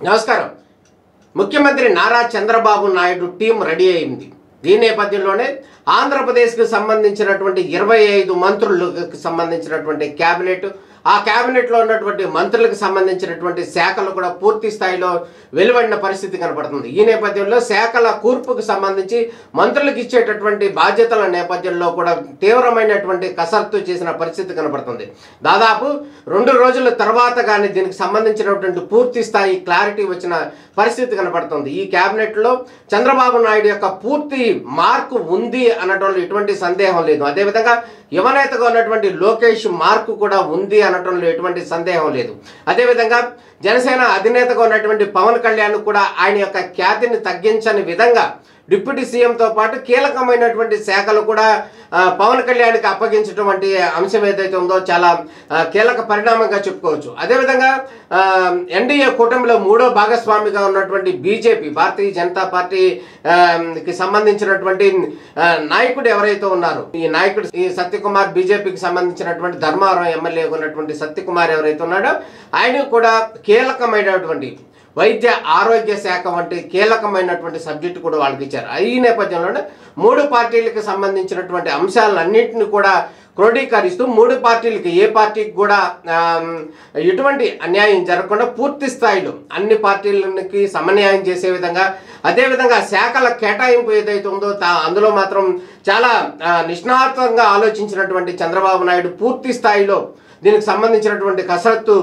నమస్కారం. ముఖ్యమంత్రి Nara Chandrababu Naidu team ready అయింది. దీని నేపథ్యంలోనే ఆంధ్రప్రదేశ్కి సంబంధించినటువంటి 25 మంత్రులకు సంబంధించినటువంటి క్యాబినెట్, ఆ క్యాబినెట్లో ఉన్నటువంటి మంత్రులకు సంబంధించినటువంటి శాఖలు కూడా పూర్తి స్థాయిలో వెలువడిన పరిస్థితి కనపడుతుంది. ఈ నేపథ్యంలో శాఖల కూర్పుకు సంబంధించి మంత్రులకు ఇచ్చేటటువంటి బాధ్యతల నేపథ్యంలో కూడా తీవ్రమైనటువంటి కసరత్తు చేసిన పరిస్థితి కనపడుతుంది. దాదాపు 2 రోజుల తర్వాత కానీ దీనికి సంబంధించినటువంటి పూర్తి స్థాయి క్లారిటీ వచ్చిన పరిస్థితి కనపడుతుంది. ఈ క్యాబినెట్లో చంద్రబాబు నాయుడు యొక్క పూర్తి మార్కు ఉంది అనటంలో ఎటువంటి సందేహం లేదు. అదేవిధంగా యువనేతగా ఉన్నటువంటి లోకేష్ మార్కు కూడా ఉంది అనటంలో ఎటువంటి సందేహం లేదు. అదేవిధంగా జనసేన అధినేతగా ఉన్నటువంటి పవన్ కళ్యాణ్ కూడా ఆయన యొక్క ఖ్యాతిని తగ్గించని విధంగా డిప్యూటీ సీఎంతో పాటు కీలకమైనటువంటి శాఖలు కూడా పవన్ కళ్యాణ్కి అప్పగించడం వంటి అంశం ఏదైతే ఉందో చాలా కీలక పరిణామంగా చెప్పుకోవచ్చు. అదేవిధంగా ఎన్డీఏ కూటమిలో 3వ భాగస్వామిగా ఉన్నటువంటి బీజేపీ, భారతీయ జనతా పార్టీకి సంబంధించినటువంటి నాయకుడు ఎవరైతే ఉన్నారో, ఈ నాయకుడు ఈ సత్యకుమార్, బీజేపీకి సంబంధించినటువంటి ధర్మవరం ఎమ్మెల్యే ఉన్నటువంటి సత్యకుమార్ ఎవరైతే ఉన్నాడో ఆయన కూడా కీలకమైనటువంటి వైద్య ఆరోగ్య శాఖ వంటి కీలకమైనటువంటి సబ్జెక్టు కూడా వాళ్ళకి ఇచ్చారు. ఈ నేపథ్యంలోనే 3 పార్టీలకు సంబంధించినటువంటి అంశాలన్నింటినీ కూడా క్రోడీకరిస్తూ 3 పార్టీలకి, ఏ పార్టీకి కూడా ఎటువంటి అన్యాయం జరగకుండా పూర్తి స్థాయిలో అన్ని పార్టీలకి సమన్యాయం చేసే విధంగా, అదేవిధంగా శాఖల కేటాయింపు ఏదైతే ఉందో అందులో మాత్రం చాలా నిష్ణాతంగా ఆలోచించినటువంటి చంద్రబాబు నాయుడు పూర్తి స్థాయిలో దీనికి సంబంధించినటువంటి కసరత్తు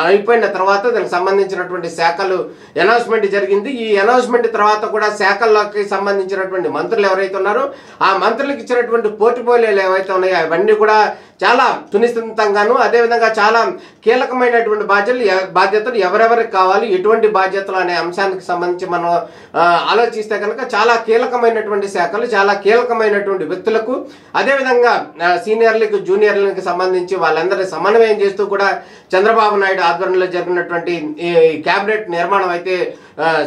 అయిపోయిన తర్వాత దీనికి సంబంధించినటువంటి శాఖలు అనౌన్స్మెంట్ జరిగింది. ఈ అనౌన్స్మెంట్ తర్వాత కూడా శాఖల్లోకి సంబంధించినటువంటి మంత్రులు ఎవరైతే ఉన్నారో ఆ మంత్రులకు ఇచ్చినటువంటి పోర్ట్ఫోలియోలు ఏవైతే ఉన్నాయో అవన్నీ కూడా చాలా సునిశ్చితంగాను, అదేవిధంగా చాలా కీలకమైనటువంటి బాధ్యతలు ఎవరెవరికి కావాలి, ఎటువంటి బాధ్యతలు అనే అంశానికి సంబంధించి మనం ఆలోచిస్తే కనుక చాలా కీలకమైనటువంటి శాఖలు, చాలా కీలకమైనటువంటి వ్యక్తులకు, అదేవిధంగా సీనియర్లకు, జూనియర్లకు సంబంధించి వాళ్ళందరినీ సమన్వయం చేస్తూ కూడా చంద్రబాబు నాయుడు ఆధ్వర్యంలో జరిగినటువంటి ఈ క్యాబినెట్ నిర్మాణం అయితే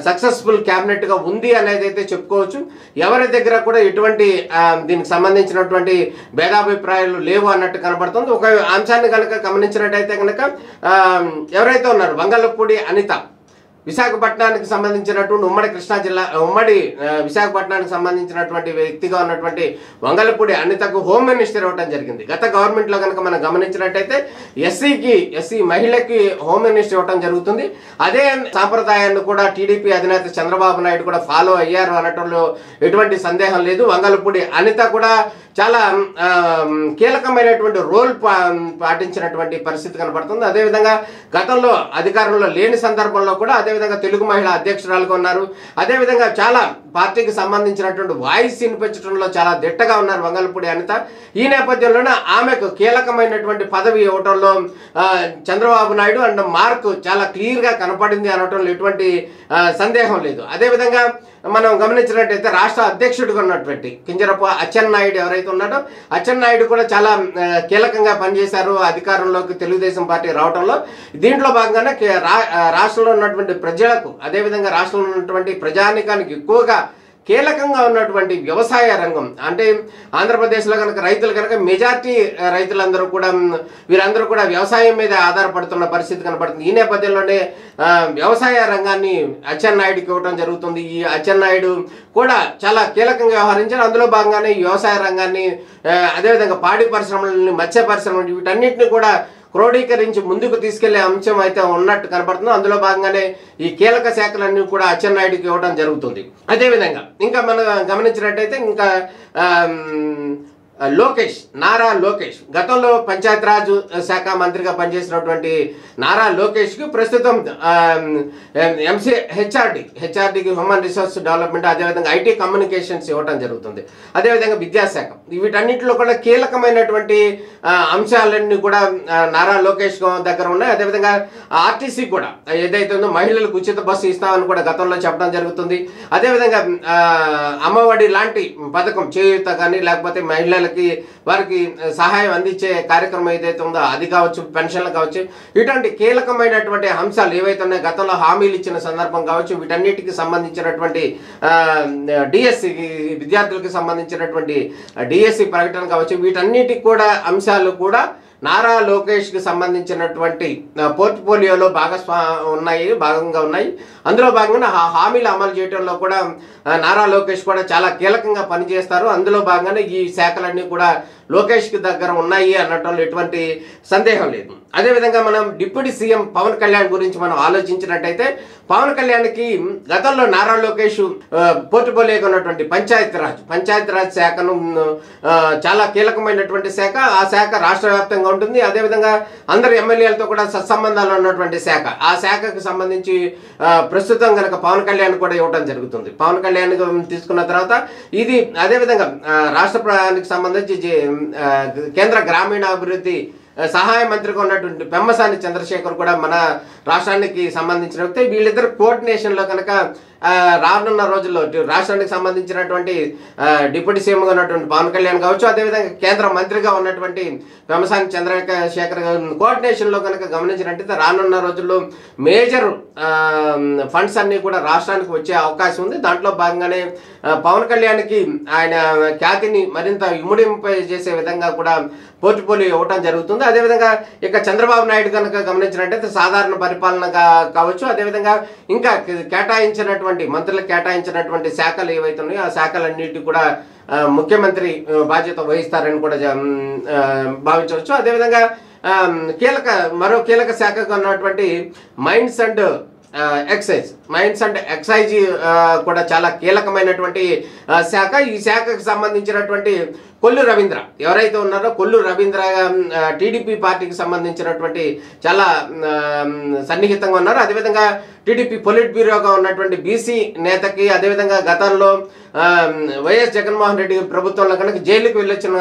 సక్సెస్ఫుల్ క్యాబినెట్గా ఉంది అనేది అయితే చెప్పుకోవచ్చు. ఎవరి దగ్గర కూడా ఎటువంటి దీనికి సంబంధించినటువంటి భేదాభిప్రాయాలు లేవు అన్నట్టు కనబడుతుంది. ఒక అంశాన్ని కనుక గమనించినట్టయితే కనుక ఎవరైతే ఉన్నారు వంగలపూడి అనిత, విశాఖపట్నానికి సంబంధించినటువంటి ఉమ్మడి విశాఖపట్నానికి సంబంధించినటువంటి వ్యక్తిగా ఉన్నటువంటి వంగలపూడి అనితకు హోమ్ మినిస్టర్ ఇవ్వడం జరిగింది. గత గవర్నమెంట్లో కనుక మనం గమనించినట్టయితే ఎస్సీ మహిళకి హోమ్ మినిస్టర్ ఇవ్వడం జరుగుతుంది. అదే సాంప్రదాయాన్ని కూడా టీడీపీ అధినేత చంద్రబాబు నాయుడు కూడా ఫాలో అయ్యారు అనటంలో ఎటువంటి సందేహం లేదు. వంగలపూడి అనిత కూడా చాలా కీలకమైనటువంటి రోల్ పాటించినటువంటి పరిస్థితి కనబడుతుంది. అదేవిధంగా గతంలో అధికారంలో లేని సందర్భంలో కూడా అదేవిధంగా తెలుగు మహిళా అధ్యక్షురాలుగా ఉన్నారు. అదేవిధంగా చాలా పార్టీకి సంబంధించినటువంటి వాయిస్ వినిపించడంలో చాలా దిట్టగా ఉన్నారు వంగలపూడి అనిత. ఈ నేపథ్యంలోనే ఆమెకు కీలకమైనటువంటి పదవి ఇవ్వడంలో చంద్రబాబు నాయుడు అండ్ మార్క్ చాలా క్లియర్గా కనపడింది అనటంలో ఎటువంటి సందేహం లేదు. అదేవిధంగా మనం గమనించినట్టయితే రాష్ట్ర అధ్యక్షుడిగా ఉన్నటువంటి కింజరపు అచ్చెన్నాయుడు ఎవరైతే ఉన్నాడో అచ్చెన్నాయుడు కూడా చాలా కీలకంగా పనిచేశారు అధికారంలోకి తెలుగుదేశం పార్టీ రావడంలో. దీంట్లో భాగంగానే రాష్ట్రంలో ఉన్నటువంటి ప్రజలకు, అదేవిధంగా రాష్ట్రంలో ఉన్నటువంటి ప్రజానికానికి ఎక్కువగా కీలకంగా ఉన్నటువంటి వ్యవసాయ రంగం, అంటే ఆంధ్రప్రదేశ్లో కనుక రైతులు కనుక మెజార్టీ రైతులందరూ కూడా వీరందరూ కూడా వ్యవసాయం మీద ఆధారపడుతున్న పరిస్థితి కనపడుతుంది. ఈ నేపథ్యంలోనే వ్యవసాయ రంగాన్ని అచ్చెన్నాయుడికి ఇవ్వడం జరుగుతుంది. ఈ అచ్చెన్నాయుడు కూడా చాలా కీలకంగా వ్యవహరించారు. అందులో భాగంగానే ఈ వ్యవసాయ రంగాన్ని, అదేవిధంగా పాడి పరిశ్రమలని, మత్స్య పరిశ్రమలు, వీటన్నిటిని కూడా క్రోడీకరించి ముందుకు తీసుకెళ్లే అంశం అయితే ఉన్నట్టు కనబడుతుంది. అందులో భాగంగానే ఈ కీలక శాఖలన్నీ కూడా అచ్చెన్నాయుడికి ఇవ్వడం జరుగుతుంది. అదేవిధంగా ఇంకా మనం గమనించినట్టయితే ఇంకా నారా లోకేష్ గతంలో పంచాయతీరాజ్ శాఖ మంత్రిగా పనిచేసినటువంటి నారా లోకేష్కి ప్రస్తుతం హెచ్ఆర్డీకి హ్యూమన్ రిసోర్స్ డెవలప్మెంట్, అదేవిధంగా ఐటీ కమ్యూనికేషన్స్ ఇవ్వడం జరుగుతుంది. అదేవిధంగా విద్యాశాఖ, వీటన్నిటిలో కూడా కీలకమైనటువంటి అంశాలన్నీ కూడా నారా లోకేష్ దగ్గర ఉన్నాయి. అదేవిధంగా ఆర్టీసీ కూడా ఏదైతే ఉందో మహిళలకు ఉచిత బస్సు ఇస్తామని కూడా గతంలో చెప్పడం జరుగుతుంది. అదేవిధంగా అమ్మఒడి లాంటి పథకం, చేయూత కానీ లేకపోతే మహిళల వారికి సహాయం అందించే కార్యక్రమం ఏదైతే ఉందో అది కావచ్చు, పెన్షన్లు కావచ్చు, ఇటువంటి కీలకమైనటువంటి అంశాలు ఏవైతే ఉన్నాయో గతంలో హామీలు ఇచ్చిన సందర్భం కావచ్చు, వీటన్నిటికి సంబంధించినటువంటి డిఎస్సి విద్యార్థులకు సంబంధించినటువంటి డిఎస్సి ప్రకటన కావచ్చు, వీటన్నిటికి కూడా అంశాలు కూడా నారా లోకేష్కి సంబంధించినటువంటి పోర్ట్ఫోలియోలో భాగంగా ఉన్నాయి. అందులో భాగంగా ఆ హామీలు అమలు చేయడంలో కూడా నారా లోకేష్ కూడా చాలా కీలకంగా పనిచేస్తారు. అందులో భాగంగానే ఈ శాఖలన్నీ కూడా లోకేష్కి దగ్గర ఉన్నాయి అనటంలో ఎటువంటి సందేహం లేదు. అదేవిధంగా మనం డిప్యూటీ సీఎం పవన్ కళ్యాణ్ గురించి మనం ఆలోచించినట్టయితే పవన్ కళ్యాణ్కి గతంలో నారా లోకేష్ పోర్ట్ఫోలియోగా ఉన్నటువంటి పంచాయతీరాజ్ శాఖను చాలా కీలకమైనటువంటి శాఖ. ఆ శాఖ రాష్ట్ర వ్యాప్తంగా ఉంటుంది. అదేవిధంగా అందరు ఎమ్మెల్యేలతో కూడా సత్సంబంధాలు ఉన్నటువంటి శాఖ. ఆ శాఖకు సంబంధించి ప్రస్తుతం కనుక పవన్ కళ్యాణ్ కూడా ఇవ్వడం జరుగుతుంది. పవన్ కళ్యాణ్ తీసుకున్న తర్వాత ఇది అదేవిధంగా రాష్ట్రానికి సంబంధించి కేంద్ర గ్రామీణాభివృద్ధి సహాయ మంత్రిగా ఉన్నటువంటి పెమ్మసాని చంద్రశేఖర్ కూడా మన రాష్ట్రానికి సంబంధించిన వ్యక్తి. వీళ్ళిద్దరు కోఆర్డినేషన్లో కనుక రానున్న రోజుల్లో రాష్ట్రానికి సంబంధించినటువంటి డిప్యూటీ సీఎంగా ఉన్నటువంటి పవన్ కళ్యాణ్ కావచ్చు, అదేవిధంగా కేంద్ర మంత్రిగా ఉన్నటువంటి పెమ్మసాని చంద్రశేఖర్ కోఆర్డినేషన్లో కనుక గమనించినట్టయితే రానున్న రోజుల్లో మేజర్ ఫండ్స్ అన్నీ కూడా రాష్ట్రానికి వచ్చే అవకాశం ఉంది. దాంట్లో భాగంగానే పవన్ కళ్యాణ్కి ఆయన ఖ్యాతిని మరింత ఇముడింపై చేసే విధంగా కూడా పోర్ట్ఫోలియో ఇవ్వటం జరుగుతుంది. అదేవిధంగా ఇక చంద్రబాబు నాయుడు కనుక గమనించినట్టయితే సాధారణ పరిపాలనగా కావచ్చు, అదేవిధంగా ఇంకా మంత్రులకు కేటాయించినటువంటి శాఖలు ఏవైతే ఉన్నాయో ఆ శాఖలన్నిటి కూడా ముఖ్యమంత్రి బాధ్యత వహిస్తారని కూడా భావించవచ్చు. అదేవిధంగా మరో కీలక శాఖగా ఉన్నటువంటి మైన్స్ అండ్ ఎక్సైజ్ కూడా చాలా కీలకమైనటువంటి శాఖ. ఈ శాఖకు సంబంధించినటువంటి కొల్లు రవీంద్ర ఎవరైతే ఉన్నారో కొల్లు రవీంద్ర టీడీపీ పార్టీకి సంబంధించినటువంటి చాలా సన్నిహితంగా ఉన్నారు. అదేవిధంగా టీడీపీ పొలిట్ బ్యూరోగా ఉన్నటువంటి బీసీ నేతకి, అదేవిధంగా గతంలో వైఎస్ జగన్మోహన్ రెడ్డి ప్రభుత్వంలో కనుక జైలుకి వెళ్ళొచ్చిన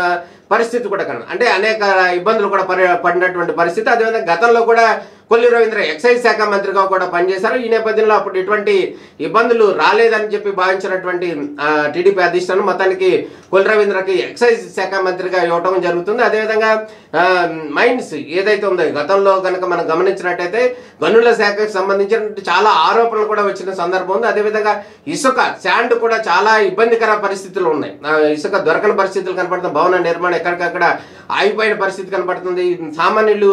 పరిస్థితి కూడా కనుక అంటే అనేక ఇబ్బందులు కూడా పడినటువంటి పరిస్థితి. అదేవిధంగా గతంలో కూడా కొల్లు రవీంద్ర ఎక్సైజ్ శాఖ మంత్రిగా కూడా పనిచేశారు. ఈ నేపథ్యంలో అప్పుడు ఎటువంటి ఇబ్బందులు రాలేదని చెప్పి భావించినటువంటి టీడీపీ అధిష్టానం మొత్తానికి కొల్లు రవీంద్రకి ఎక్సైజ్ శాఖ మంత్రిగా ఇవ్వటం జరుగుతుంది. అదేవిధంగా మైన్స్ ఏదైతే ఉందో గతంలో కనుక మనం గమనించినట్టయితే గనుల శాఖకు సంబంధించిన చాలా ఆరోపణలు కూడా వచ్చిన సందర్భం ఉంది. అదేవిధంగా శాండ్ కూడా చాలా ఇబ్బందికర పరిస్థితులు ఉన్నాయి. ఇసుక దొరకని పరిస్థితులు కనపడుతుంది. భవన నిర్మాణం ఎక్కడికక్కడ ఆగిపోయిన పరిస్థితి కనపడుతుంది. సామాన్యులు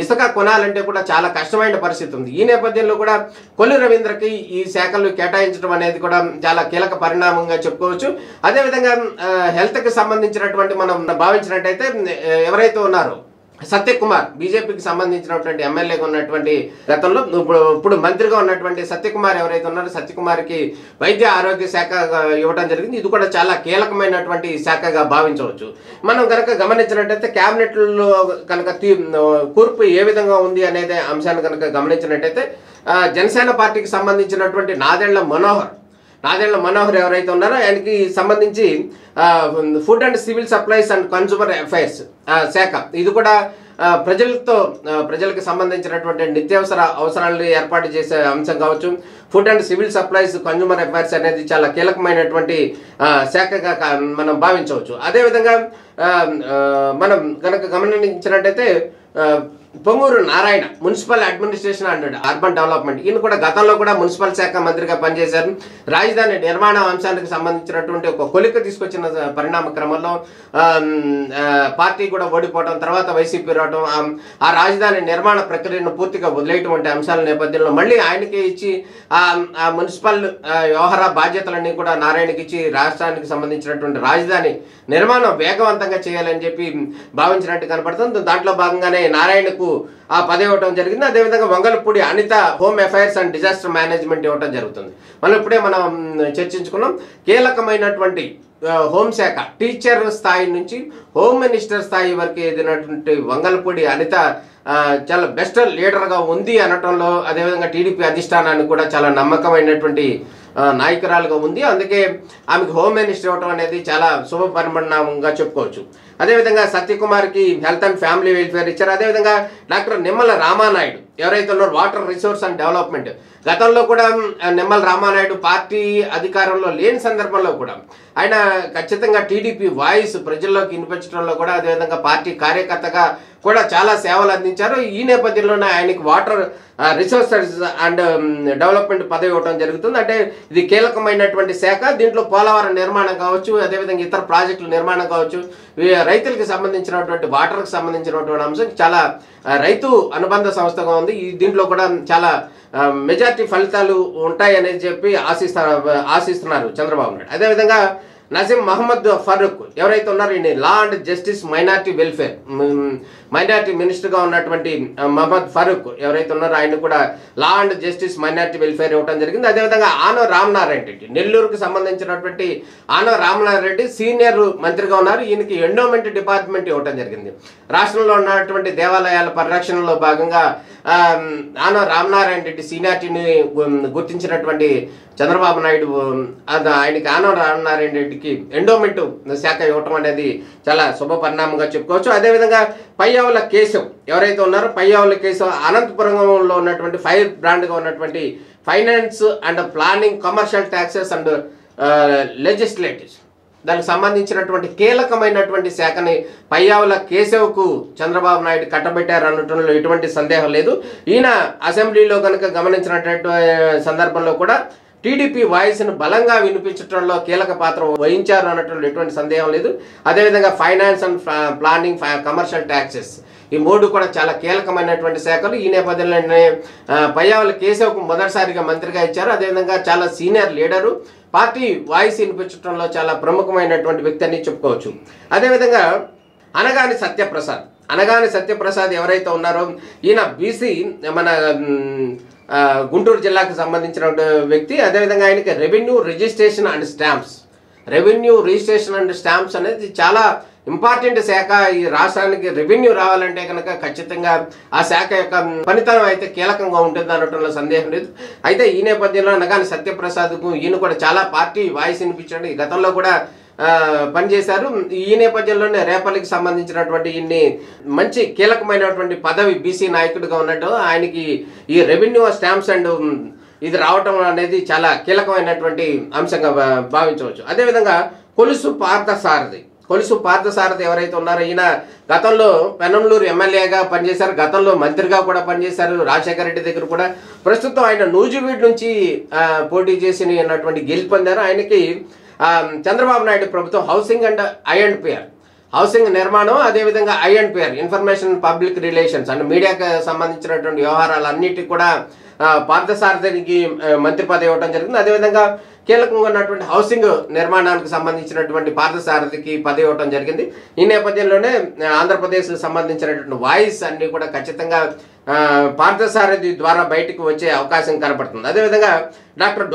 ఇసుక కొనాలంటే కూడా చాలా కష్టమైన పరిస్థితి ఉంది. ఈ నేపథ్యంలో కూడా కొల్లు రవీంద్రకి ఈ శాఖలు కేటాయించడం అనేది కూడా చాలా కీలక పరిణామంగా చెప్పుకోవచ్చు. అదేవిధంగా హెల్త్కి సంబంధించినటువంటి మనం భావించినట్టయితే ఎవరైతే ఉన్నారో సత్యకుమార్ బీజేపీకి సంబంధించినటువంటి ఎమ్మెల్యేగా ఉన్నటువంటి గతంలో ఇప్పుడు మంత్రిగా ఉన్నటువంటి సత్యకుమార్ ఎవరైతే ఉన్నారో సత్యకుమార్కి వైద్య ఆరోగ్య శాఖ ఇవ్వడం జరిగింది. ఇది కూడా చాలా కీలకమైనటువంటి శాఖగా భావించవచ్చు. మనం కనుక గమనించినట్టయితే క్యాబినెట్లో కనుక కూర్పు ఏ విధంగా ఉంది అనేది అంశాన్ని కనుక గమనించినట్టయితే జనసేన పార్టీకి సంబంధించినటువంటి నాదెళ్ల మనోహర్ ఎవరైతే ఉన్నారో ఆయనకి సంబంధించి food and civil supplies and consumer affairs శాఖ. ఇది కూడా ప్రజలకు సంబంధించినటువంటి నిత్యావసర అవసరాలను ఏర్పాటు చేసే అంశం కావచ్చు. Food and civil supplies consumer affairs అనేది చాలా కీలకమైనటువంటి శాఖగా మనం భావించవచ్చు. అదేవిధంగా మనం కనుక గమనించినట్టయితే Ponguru Narayana municipal administration and urban development ఈయన కూడా గతంలో కూడా మున్సిపల్ శాఖ మంత్రిగా పనిచేశారు. రాజధాని నిర్మాణ అంశానికి సంబంధించినటువంటి ఒక కొలిక తీసుకొచ్చిన పరిణామ క్రమంలో పార్టీ కూడా ఓడిపోవడం, తర్వాత వైసీపీ రావడం, ఆ రాజధాని నిర్మాణ ప్రక్రియను పూర్తిగా వదిలేటువంటి అంశాల నేపథ్యంలో మళ్ళీ ఆయనకే ఇచ్చి ఆ మున్సిపల్ వ్యవహార బాధ్యతలన్నీ కూడా నారాయణకి ఇచ్చి రాష్ట్రానికి సంబంధించినటువంటి రాజధాని నిర్మాణం వేగవంతంగా చేయాలని చెప్పి భావించినట్టు కనపడుతుంది. దాంట్లో భాగంగానే నారాయణకు ఆ పదవి ఇవ్వడం జరిగింది. అదేవిధంగా Vangalapudi Anitha home affairs and disaster management ఇవ్వడం జరుగుతుంది. ఇప్పుడే మనం చర్చించుకున్నాం కీలకమైనటువంటి హోంశాఖ టీచర్ స్థాయి నుంచి హోమ్ మినిస్టర్ స్థాయి వరకు ఎదిగినటువంటి వంగలపూడి అనిత చాలా బెస్ట్ లీడర్గా ఉంది అనటంలో, అదేవిధంగా టీడీపీ అధిష్టానానికి కూడా చాలా నమ్మకమైనటువంటి నాయకురాలుగా ఉంది. అందుకే ఆమెకు హోమ్ మినిస్టర్ ఇవ్వడం అనేది చాలా శుభ పరిణామంగా చెప్పుకోవచ్చు. అదేవిధంగా సత్యకుమార్కి హెల్త్ అండ్ ఫ్యామిలీ వెల్ఫేర్ ఇచ్చారు. అదేవిధంగా డాక్టర్ నిమ్మల రామానాయుడు ఎవరైతే ఉన్నారో వాటర్ రిసోర్స్ అండ్ డెవలప్మెంట్, గతంలో కూడా నిమ్మల రామానాయుడు పార్టీ అధికారంలో లేని సందర్భంలో కూడా ఆయన ఖచ్చితంగా టీడీపీ వాయిస్ ప్రజల్లోకి వినిపించడంలో కూడా, అదేవిధంగా పార్టీ కార్యకర్తగా కూడా చాలా సేవలు అందించారు. ఈ నేపథ్యంలోనే ఆయనకి వాటర్ రిసోర్సెస్ అండ్ డెవలప్మెంట్ పదవి ఇవ్వడం జరుగుతుంది. అంటే ఇది కీలకమైనటువంటి శాఖ. దీంట్లో పోలవరం నిర్మాణం కావచ్చు, అదేవిధంగా ఇతర ప్రాజెక్టుల నిర్మాణం కావచ్చు, రైతులకు సంబంధించినటువంటి వాటర్కి సంబంధించినటువంటి అంశం చాలా రైతు అనుబంధ సంస్థగా ఉంది. దీంట్లో కూడా చాలా మెజార్టీ ఫలితాలు ఉంటాయనేది చెప్పి ఆశిస్తున్నారు చంద్రబాబు నాయుడు. అదేవిధంగా నజీం మహమ్మద్ ఫరూక్ ఎవరైతే ఉన్నారో ఈయన law and justice minority welfare minority మినిస్టర్గా ఉన్నటువంటి మహమ్మద్ ఫరూక్ ఎవరైతే ఉన్నారో ఆయన కూడా law and justice minority welfare ఇవ్వడం జరిగింది. అదేవిధంగా ఆనో రామనారాయణ రెడ్డి, నెల్లూరుకు సంబంధించినటువంటి ఆనో రామనారాయణ రెడ్డి సీనియర్ మంత్రిగా ఉన్నారు. ఈయనకి ఎండోమెంట్ డిపార్ట్మెంట్ ఇవ్వడం జరిగింది. రాష్ట్రంలో ఉన్నటువంటి దేవాలయాల పరిరక్షణలో భాగంగా ఆనో రామనారాయణ రెడ్డి సీనియారిటీని గుర్తించినటువంటి చంద్రబాబు నాయుడు ఆయనకి ఆనో రామనారాయణ రెడ్డికి ఎండోమెంట్ శాఖ ఇవ్వటం అనేది చాలా శుభ పరిణామంగా చెప్పుకోవచ్చు. అదేవిధంగా పయ్యావుల కేశవ్ ఎవరైతే ఉన్నారో పయ్యావుల కేశవ్ అనంతపురంలో ఉన్నటువంటి ఫైర్ బ్రాండ్గా ఉన్నటువంటి finance and planning, commercial taxes and legislatives దానికి సంబంధించినటువంటి కీలకమైనటువంటి శాఖని పయ్యావుల కేశవ్కు చంద్రబాబు నాయుడు కట్టబెట్టారు అనటంలో ఎటువంటి సందేహం లేదు. ఈయన అసెంబ్లీలో కనుక గమనించినటువంటి సందర్భంలో కూడా టీడీపీ వాయిస్ను బలంగా వినిపించడంలో కీలక పాత్ర వహించారు అనటంలో ఎటువంటి సందేహం లేదు. అదేవిధంగా finance and planning, commercial taxes ఈ మూడు కూడా చాలా కీలకమైనటువంటి శాఖలు. ఈ నేపథ్యంలోనే పయ్యావుల కేశవ్కు మొదటిసారిగా మంత్రిగా ఇచ్చారు. అదేవిధంగా చాలా సీనియర్ లీడరు, పార్టీ వాయిస్ వినిపించడంలో చాలా ప్రముఖమైనటువంటి వ్యక్తి అని చెప్పుకోవచ్చు. అదేవిధంగా అనగాని సత్యప్రసాద్ ఎవరైతే ఉన్నారో ఈయన బీసీ మన గుంటూరు జిల్లాకు సంబంధించిన వ్యక్తి. అదేవిధంగా ఆయనకి రెవెన్యూ రిజిస్ట్రేషన్ అండ్ స్టాంప్స్ అనేది చాలా ఇంపార్టెంట్ శాఖ. ఈ రాష్ట్రానికి రెవెన్యూ రావాలంటే కనుక ఖచ్చితంగా ఆ శాఖ యొక్క పనితనం అయితే కీలకంగా ఉంటుంది అనటంలో సందేహం లేదు. అయితే ఈ నేపథ్యంలో అనగాని సత్యప్రసాద్కు ఈయన కూడా చాలా పార్టీ వాయిస్ వినిపించండి గతంలో కూడా పనిచేశారు. ఈ నేపథ్యంలోనే రేపల్లికి సంబంధించినటువంటి ఇన్ని మంచి కీలకమైనటువంటి పదవి బీసీ నాయకుడిగా ఉన్నట్టు ఆయనకి ఈ రెవెన్యూ స్టాంప్స్ అండ్ ఇది రావటం అనేది చాలా కీలకమైనటువంటి అంశంగా భావించవచ్చు. అదేవిధంగా కొలుసు పార్థసారథి ఎవరైతే ఉన్నారో ఈయన గతంలో పెనంలూరు ఎమ్మెల్యేగా పనిచేశారు, గతంలో మంత్రిగా కూడా పనిచేశారు రాజశేఖర రెడ్డి దగ్గర కూడా. ప్రస్తుతం ఆయన నూజివీడు నుంచి పోటీ చేసి గెలుపు పొందారు. ఆయనకి చంద్రబాబు నాయుడు ప్రభుత్వం హౌసింగ్ నిర్మాణం, అదేవిధంగా I&PR information public relations and మీడియాకి సంబంధించినటువంటి వ్యవహారాలన్నిటికీ కూడా పార్థసారథికి మంత్రి పదవి ఇవ్వడం జరిగింది. అదేవిధంగా కీలకంగా ఉన్నటువంటి హౌసింగ్ నిర్మాణానికి సంబంధించినటువంటి పార్థసారథికి పదవి ఇవ్వడం జరిగింది. ఈ నేపథ్యంలోనే ఆంధ్రప్రదేశ్కి సంబంధించినటువంటి వాయిస్ అన్ని కూడా ఖచ్చితంగా పార్థసారథి ద్వారా బయటకు వచ్చే అవకాశం కనపడుతుంది. అదేవిధంగా డాక్టర్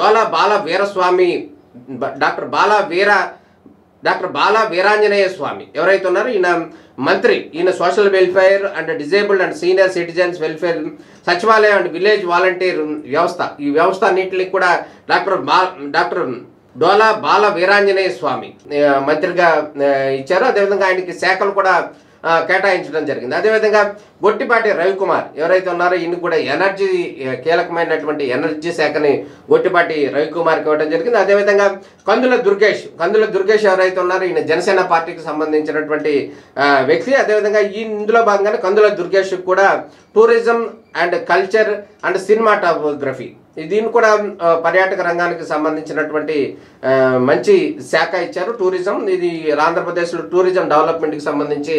బాలా వీరాంజనేయ స్వామి ఎవరైతే ఉన్నారో ఈయన social welfare and disabled and senior citizens welfare, సచివాలయం అండ్ విలేజ్ వాలంటీర్ వ్యవస్థ, ఈ వ్యవస్థ అన్నింటినీ కూడా డాక్టర్ డోలా బాల వీరాంజనేయ స్వామి మంత్రిగా ఇచ్చారు. అదేవిధంగా ఆయనకి శాఖలు కూడా కేటాయించడం జరిగింది. అదేవిధంగా గొట్టిపాటి రవికుమార్ ఎవరైతే ఉన్నారో ఈయన కూడా కీలకమైనటువంటి ఎనర్జీ శాఖని గొట్టిపాటి రవికుమార్కి ఇవ్వడం జరిగింది. అదేవిధంగా కందుల దుర్గేష్ ఎవరైతే ఉన్నారో ఈయన జనసేన పార్టీకి సంబంధించినటువంటి వ్యక్తి. అదేవిధంగా ఇందులో భాగంగానే కందుల దుర్గేష్ కూడా tourism and culture and cinematography దీన్ని కూడా పర్యాటక రంగానికి సంబంధించినటువంటి మంచి శాఖ ఇచ్చారు. టూరిజం ఇది ఆంధ్రప్రదేశ్లో టూరిజం డెవలప్మెంట్కి సంబంధించి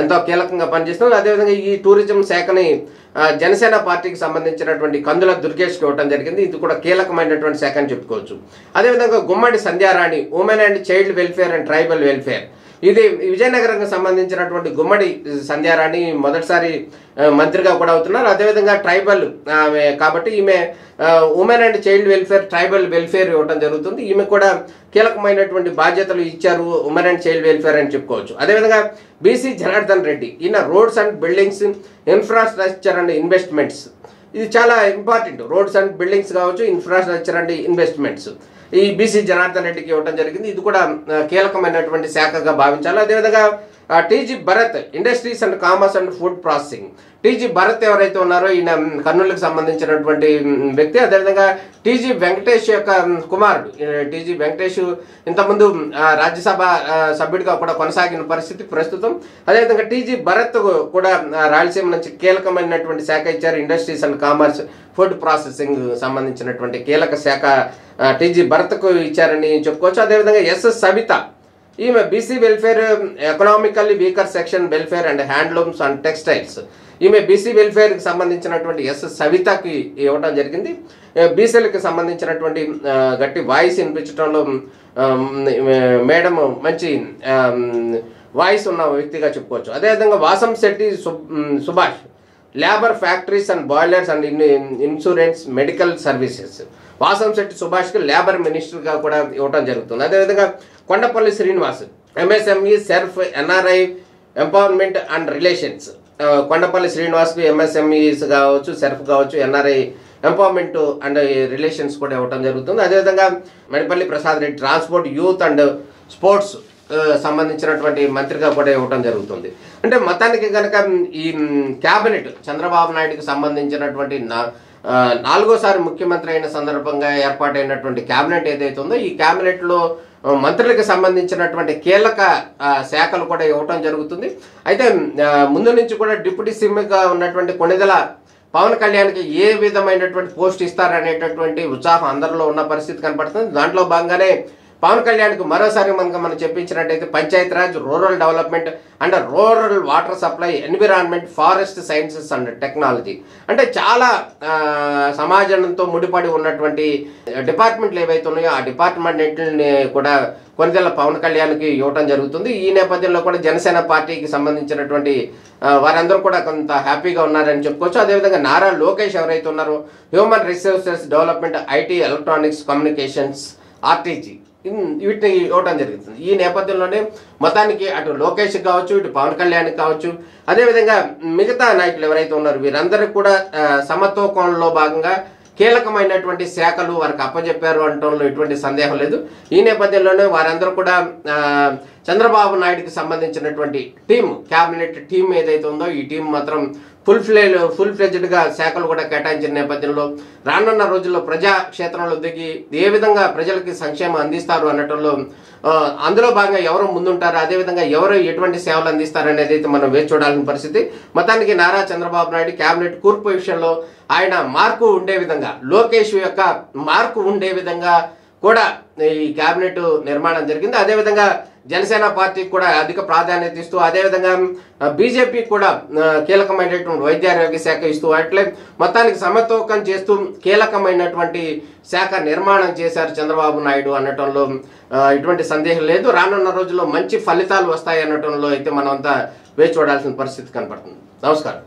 ఎంతో కీలకంగా పనిచేస్తుంది. అదేవిధంగా ఈ టూరిజం శాఖని జనసేన పార్టీకి సంబంధించినటువంటి కందుల దుర్గేష్కి ఇవ్వడం జరిగింది. ఇది కూడా కీలకమైనటువంటి శాఖ అని చెప్పుకోవచ్చు. అదేవిధంగా Gummadi Sandhyarani women and child welfare and tribal welfare, ఇది విజయనగరంకి సంబంధించినటువంటి గుమ్మడి సంధ్యారాణి మొదటిసారి మంత్రిగా కూడా అవుతున్నారు. అదేవిధంగా ట్రైబల్ కాబట్టి ఈమె women and child welfare, tribal welfare ఇవ్వడం జరుగుతుంది. ఈమె కూడా కీలకమైనటువంటి బాధ్యతలు ఇచ్చారు ఉమెన్ అండ్ చైల్డ్ వెల్ఫేర్ అని చెప్పుకోవచ్చు. అదేవిధంగా బీసీ జనార్దన్ రెడ్డి ఈయన roads and buildings, infrastructure and investments, ఇది చాలా ఇంపార్టెంట్. రోడ్స్ అండ్ బిల్డింగ్స్ కావచ్చు, ఇన్ఫ్రాస్ట్రక్చర్ అండ్ ఇన్వెస్ట్మెంట్స్ ఈ బీసీ జనార్దన్ రెడ్డికి ఇవ్వడం జరిగింది. ఇది కూడా కీలకమైనటువంటి శాఖగా భావించాలి. అదేవిధంగా TG Bharat industries and commerce and food processing. TG Bharat ఎవరైతే ఉన్నారో ఈయన కర్నూలుకి సంబంధించినటువంటి వ్యక్తి. అదేవిధంగా టీజీ వెంకటేష్ యొక్క కుమారుడు. టీజీ వెంకటేష్ ఇంతకుముందు రాజ్యసభ సభ్యుడిగా కూడా కొనసాగిన పరిస్థితి ప్రస్తుతం. అదేవిధంగా టీజీ భరత్ కూడా రాయలసీమ నుంచి కీలకమైనటువంటి శాఖ ఇచ్చారు. Industries and commerce food processing సంబంధించినటువంటి కీలక శాఖ టీజీ భరత్కు ఇచ్చారని చెప్పుకోవచ్చు. అదేవిధంగా ఎస్ సవిత, ఈమె BC welfare, economically weaker section welfare and handlooms and textiles. ఈమె బీసీ వెల్ఫేర్కి సంబంధించినటువంటి ఎస్ సవితకి ఇవ్వడం జరిగింది. బీసీలకు సంబంధించినటువంటి గట్టి వాయిస్ వినిపించడంలో మేడం మంచి వాయిస్ ఉన్న వ్యక్తిగా చెప్పుకోవచ్చు. అదేవిధంగా Vasamsetti Subhash, labour factories and boilers and insurance medical services. Vasamsetti సుభాష్కి లేబర్ మినిస్టర్గా కూడా ఇవ్వడం జరుగుతుంది. అదేవిధంగా Kondapalli Srinivas, MSME SERP NRI empowerment and relations. Kondapalli శ్రీనివాస్కి ఎంఎస్ఎంఈస్ కావచ్చు, సెర్ఫ్ కావచ్చు, ఎన్ఆర్ఐ ఎంపవర్మెంట్ అండ్ రిలేషన్స్ కూడా ఇవ్వడం జరుగుతుంది. అదేవిధంగా Medipalli Prasad Reddy transport, youth and sports సంబంధించినటువంటి మంత్రిగా కూడా ఇవ్వడం జరుగుతుంది. అంటే మొత్తానికి కనుక ఈ క్యాబినెట్ చంద్రబాబు నాయుడుకి సంబంధించినటువంటి 4వ ముఖ్యమంత్రి అయిన సందర్భంగా ఏర్పాటైనటువంటి క్యాబినెట్ ఏదైతే ఉందో ఈ క్యాబినెట్లో మంత్రులకు సంబంధించినటువంటి కీలక శాఖలు కూడా ఇవ్వటం జరుగుతుంది. అయితే ముందు నుంచి కూడా డిప్యూటీ సీఎంగా ఉన్నటువంటి కొణిదెల పవన్ కళ్యాణ్కి ఏ విధమైనటువంటి పోస్ట్ ఇస్తారనేటటువంటి ఉత్సాహం అందరిలో ఉన్న పరిస్థితి కనపడుతుంది. దాంట్లో భాగంగానే పవన్ కళ్యాణ్కి మరోసారి మనం చెప్పించినట్టయితే Panchayati Raj, rural development and rural water supply, environment, forest sciences and technology. అంటే చాలా సమాజంతో ముడిపడి ఉన్నటువంటి డిపార్ట్మెంట్లు ఏవైతే ఉన్నాయో ఆ డిపార్ట్మెంట్ని కూడా కొణిదెల పవన్ కళ్యాణ్కి ఇవ్వడం జరుగుతుంది. ఈ నేపథ్యంలో కూడా జనసేన పార్టీకి సంబంధించినటువంటి వారందరూ కూడా కొంత హ్యాపీగా ఉన్నారని చెప్పుకోవచ్చు. అదేవిధంగా నారా లోకేష్ ఎవరైతే ఉన్నారో human resources development, IT, electronics, communications, RTG వీటిని ఇవ్వడం జరుగుతుంది. ఈ నేపథ్యంలోనే మొత్తానికి అటు లోకేష్ కావచ్చు, ఇటు పవన్ కళ్యాణ్ కావచ్చు, అదేవిధంగా మిగతా నాయకులు ఎవరైతే ఉన్నారో వీరందరికీ కూడా సమతూకంలో భాగంగా కీలకమైనటువంటి శాఖలు వారికి అప్పచెప్పారు అనడంలో ఎటువంటి సందేహం లేదు. ఈ నేపథ్యంలోనే వారందరూ కూడా చంద్రబాబు నాయుడుకి సంబంధించినటువంటి టీం, క్యాబినెట్ టీం ఏదైతే ఉందో ఈ టీం మాత్రం ఫుల్ ఫ్లెడ్జ్డ్గా శాఖలు కూడా కేటాయించిన నేపథ్యంలో రానున్న రోజుల్లో ప్రజాక్షేత్రంలో దిగి ఏ విధంగా ప్రజలకి సంక్షేమం అందిస్తారు అనటంలో అందులో భాగంగా ఎవరు ముందుంటారు, అదేవిధంగా ఎవరు ఎటువంటి సేవలు అందిస్తారు అనేది అయితే మనం వేచి చూడాల్సిన పరిస్థితి. మొత్తానికి నారా చంద్రబాబు నాయుడు క్యాబినెట్ కూర్పు విషయంలో ఆయన మార్కు ఉండే విధంగా, లోకేష్ యొక్క మార్కు ఉండే విధంగా కూడా ఈ క్యాబినెట్ నిర్మాణం జరిగింది. అదేవిధంగా జనసేన పార్టీకి కూడా అధిక ప్రాధాన్యత ఇస్తూ, అదేవిధంగా బీజేపీకి కూడా కీలకమైనటువంటి వైద్యారోగ్య శాఖ ఇస్తూ, అట్లే మొత్తానికి సమతూకం చేస్తూ కీలకమైనటువంటి శాఖ నిర్మాణం చేశారు చంద్రబాబు నాయుడు అనటంలో ఎటువంటి సందేహం లేదు. రానున్న రోజుల్లో మంచి ఫలితాలు వస్తాయి అనటంలో అయితే మనం అంతా వేచి చూడాల్సిన పరిస్థితి కనపడుతుంది. నమస్కారం.